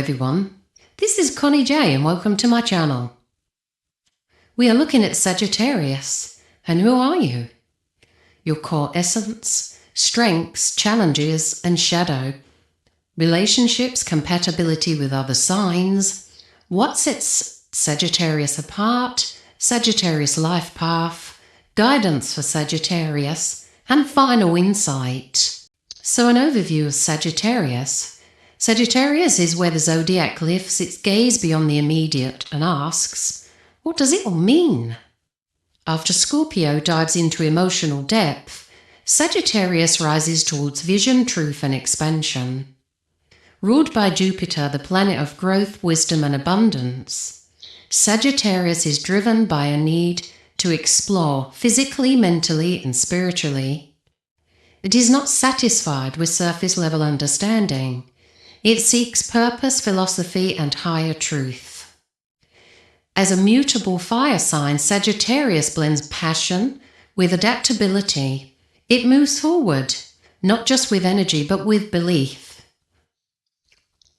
everyone, this is Connie J and welcome to my channel. We are looking at Sagittarius, and who are you? Your core essence, strengths, challenges and shadow, relationships, compatibility with other signs, what sets Sagittarius apart, Sagittarius life path, guidance for Sagittarius, and final insight. So an overview of Sagittarius. Sagittarius is where the Zodiac lifts its gaze beyond the immediate and asks, what does it all mean? After Scorpio dives into emotional depth, Sagittarius rises towards vision, truth and expansion. Ruled by Jupiter, the planet of growth, wisdom and abundance, Sagittarius is driven by a need to explore physically, mentally and spiritually. It is not satisfied with surface level understanding. It seeks purpose, philosophy and higher truth. As a mutable fire sign, Sagittarius blends passion with adaptability. It moves forward, not just with energy but with belief.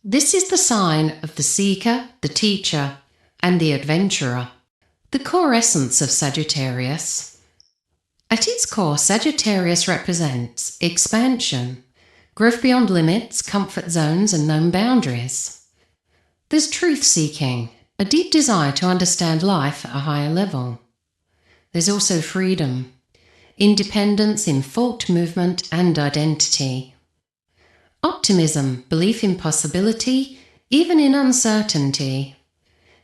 This is the sign of the seeker, the teacher and the adventurer. The core essence of Sagittarius. At its core, Sagittarius represents expansion, growth beyond limits, comfort zones and known boundaries. There's truth-seeking, a deep desire to understand life at a higher level. There's also freedom, independence in thought, movement and identity. Optimism, belief in possibility, even in uncertainty.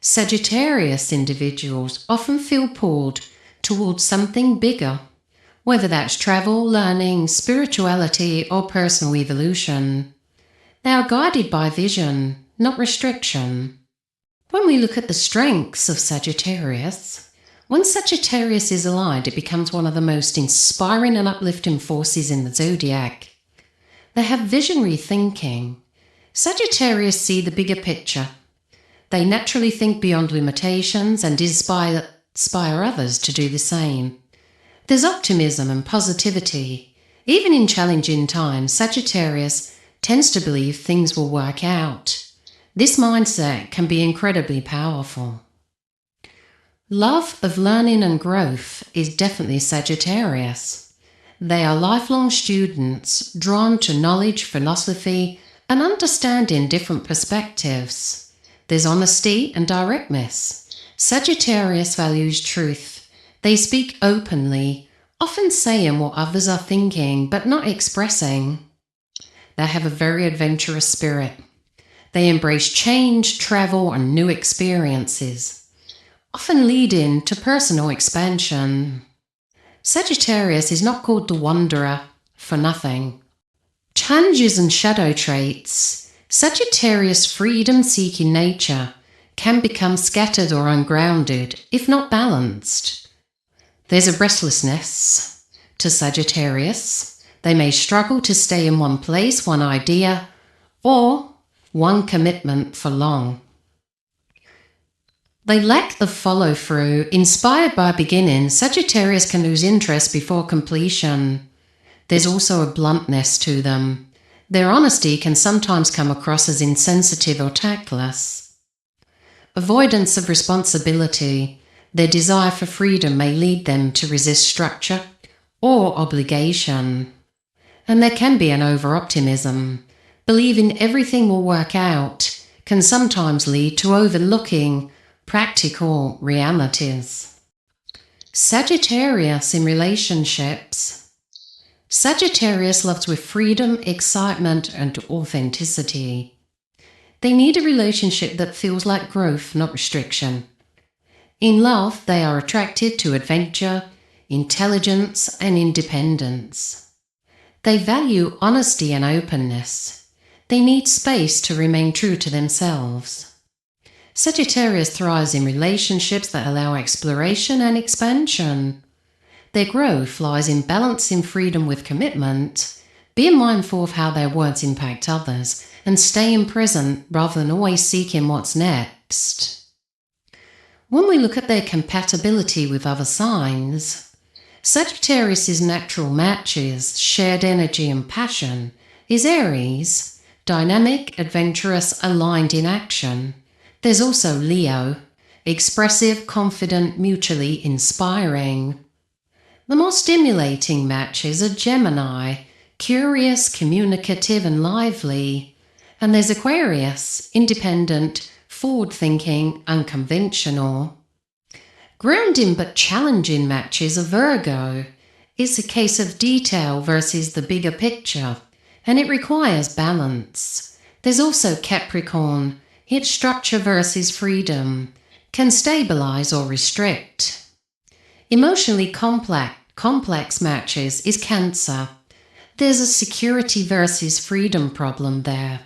Sagittarius individuals often feel pulled towards something bigger, whether that's travel, learning, spirituality or personal evolution. They are guided by vision, not restriction. When we look at the strengths of Sagittarius, when Sagittarius is aligned, it becomes one of the most inspiring and uplifting forces in the Zodiac. They have visionary thinking. Sagittarius see the bigger picture. They naturally think beyond limitations and inspire others to do the same. There's optimism and positivity. Even in challenging times, Sagittarius tends to believe things will work out. This mindset can be incredibly powerful. Love of learning and growth is definitely Sagittarius. They are lifelong students, drawn to knowledge, philosophy, and understanding different perspectives. There's honesty and directness. Sagittarius values truth. They speak openly, often saying what others are thinking but not expressing. They have a very adventurous spirit. They embrace change, travel and new experiences, often leading to personal expansion. Sagittarius is not called the wanderer for nothing. Challenges and shadow traits. Sagittarius' freedom-seeking nature can become scattered or ungrounded if not balanced. There's a restlessness to Sagittarius. They may struggle to stay in one place, one idea, or one commitment for long. They lack the follow-through. Inspired by beginning, Sagittarius can lose interest before completion. There's also a bluntness to them. Their honesty can sometimes come across as insensitive or tactless. Avoidance of responsibility. Their desire for freedom may lead them to resist structure or obligation. And there can be an over-optimism. Believing everything will work out can sometimes lead to overlooking practical realities. Sagittarius in relationships. Sagittarius loves with freedom, excitement and authenticity. They need a relationship that feels like growth, not restriction. In love, they are attracted to adventure, intelligence and independence. They value honesty and openness. They need space to remain true to themselves. Sagittarius thrives in relationships that allow exploration and expansion. Their growth lies in balancing freedom with commitment, being mindful of how their words impact others, and staying present rather than always seeking what's next. When we look at their compatibility with other signs, Sagittarius' natural matches, shared energy and passion, is Aries, dynamic, adventurous, aligned in action. There's also Leo, expressive, confident, mutually inspiring. The more stimulating matches are Gemini, curious, communicative and lively. And there's Aquarius, independent, forward-thinking, unconventional. Grounding but challenging matches are Virgo. It's a case of detail versus the bigger picture, and it requires balance. There's also Capricorn. It's structure versus freedom, can stabilize or restrict. Emotionally complex matches is Cancer. There's a security versus freedom problem there.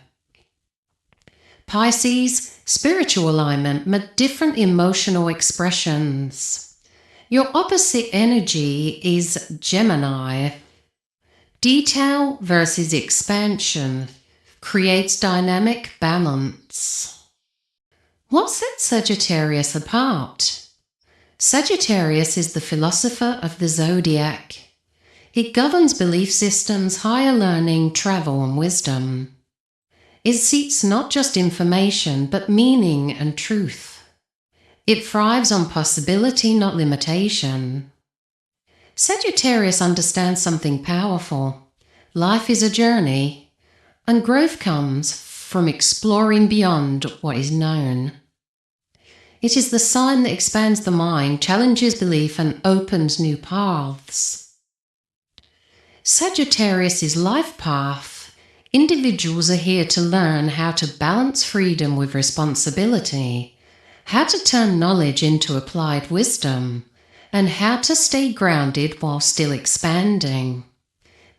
Pisces, spiritual alignment, but different emotional expressions. Your opposite energy is Gemini. Detail versus expansion creates dynamic balance. What sets Sagittarius apart? Sagittarius is the philosopher of the Zodiac. It governs belief systems, higher learning, travel and wisdom. It seeks not just information, but meaning and truth. It thrives on possibility, not limitation. Sagittarius understands something powerful. Life is a journey, and growth comes from exploring beyond what is known. It is the sign that expands the mind, challenges belief, and opens new paths. Sagittarius' life path. Individuals are here to learn how to balance freedom with responsibility, how to turn knowledge into applied wisdom, and how to stay grounded while still expanding.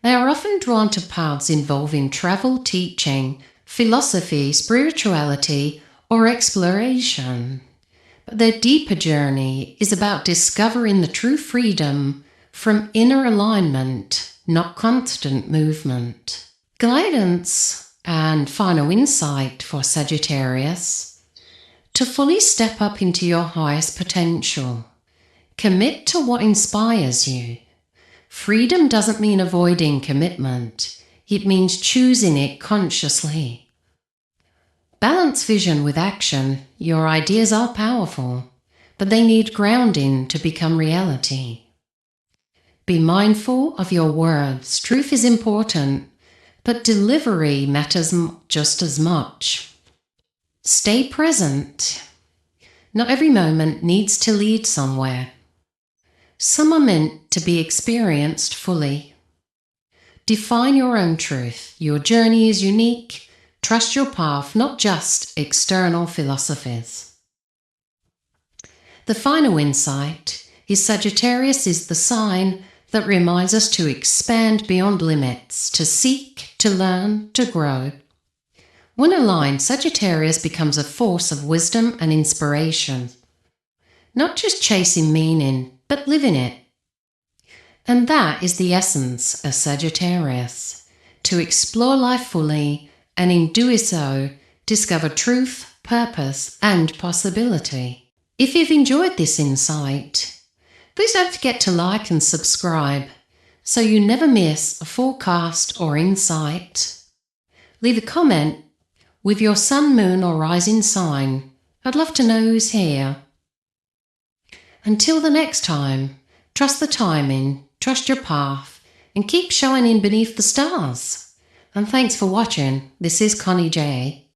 They are often drawn to paths involving travel, teaching, philosophy, spirituality, or exploration. But their deeper journey is about discovering the true freedom from inner alignment, not constant movement. Guidance and final insight for Sagittarius: to fully step up into your highest potential. Commit to what inspires you. Freedom doesn't mean avoiding commitment. It means choosing it consciously. Balance vision with action. Your ideas are powerful, but they need grounding to become reality. Be mindful of your words. Truth is important, but delivery matters just as much. Stay present. Not every moment needs to lead somewhere. Some are meant to be experienced fully. Define your own truth. Your journey is unique. Trust your path, not just external philosophies. The final insight is Sagittarius is the sign that reminds us to expand beyond limits, to seek, to learn, to grow. When aligned, Sagittarius becomes a force of wisdom and inspiration. Not just chasing meaning, but living it. And that is the essence of Sagittarius, to explore life fully and in doing so, discover truth, purpose and possibility. If you've enjoyed this insight, please don't forget to like and subscribe so you never miss a forecast or insight. Leave a comment with your sun, moon or rising sign. I'd love to know who's here. Until the next time, trust the timing, trust your path, and keep shining beneath the stars. And thanks for watching. This is Connie J.